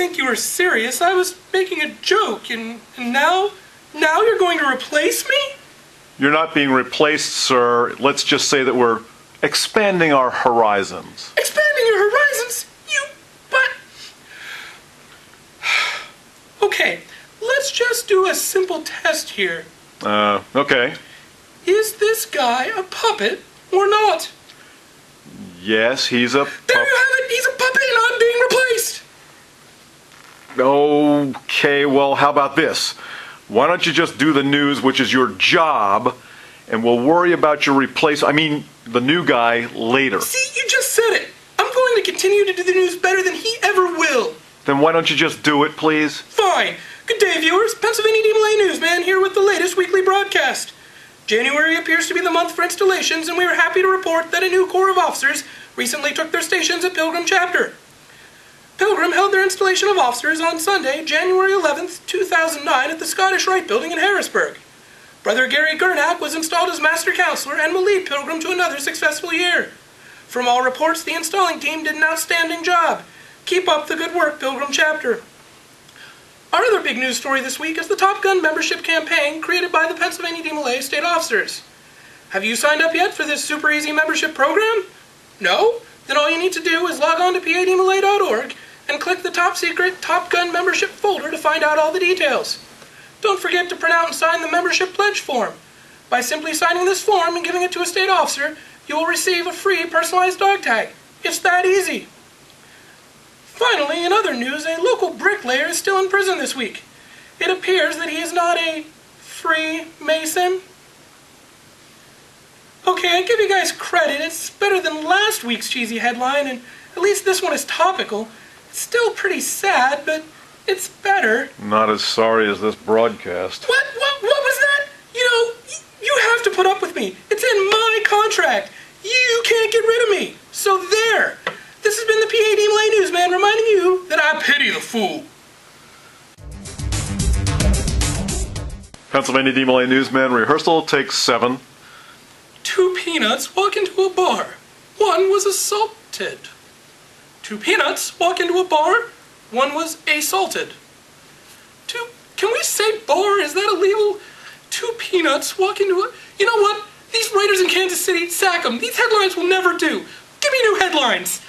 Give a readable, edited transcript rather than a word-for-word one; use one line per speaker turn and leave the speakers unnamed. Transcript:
think you were serious. I was making a joke, and now you're going to replace me?
You're not being replaced, sir. Let's just say that we're expanding our horizons.
Expanding your horizons? But... Okay, let's just do a simple test here.
Okay.
Is this guy a puppet or not?
Yes, he's a
There you have it! He's a puppet and I'm being replaced!
Okay, well, how about this? Why don't you just do the news, which is your job, and we'll worry about your the new guy later.
See, you just said it. I'm going to continue to do the news better than he ever will.
Then why don't you just do it, please?
Fine. Good day, viewers. Pennsylvania DeMolay Newsman here with the latest weekly broadcast. January appears to be the month for installations, and we are happy to report that a new corps of officers recently took their stations at Pilgrim Chapter. Pilgrim held their installation of officers on Sunday, January 11th, 2009 at the Scottish Rite Building in Harrisburg. Brother Gary Gurnak was installed as Master Counselor and will lead Pilgrim to another successful year. From all reports, the installing team did an outstanding job. Keep up the good work, Pilgrim Chapter. Our other big news story this week is the Top Gun membership campaign created by the Pennsylvania DeMolay State Officers. Have you signed up yet for this super easy membership program? No? Then all you need to do is log on to pademolay.org and click the top secret Top Gun membership folder to find out all the details. Don't forget to print out and sign the membership pledge form. By simply signing this form and giving it to a state officer, you will receive a free personalized dog tag. It's that easy. Finally, in other news, a local bricklayer is still in prison this week. It appears that he is not a Freemason. Okay, I give you guys credit. It's better than last week's cheesy headline, and at least this one is topical. It's still pretty sad, but it's better.
Not as sorry as this broadcast.
What was that? You have to put up with me. It's in my contract. You can't get rid of me. So there. This has been the PA DeMolay Newsman reminding you that I pity the fool.
Pennsylvania DeMolay Newsman rehearsal, take 7.
2 peanuts walk into a bar. One was assaulted. 2 peanuts walk into a bar. One was assaulted. Can we say bar? Is that illegal? 2 peanuts walk into a... You know what? These writers in Kansas City, sack them. These headlines will never do. Give me new headlines.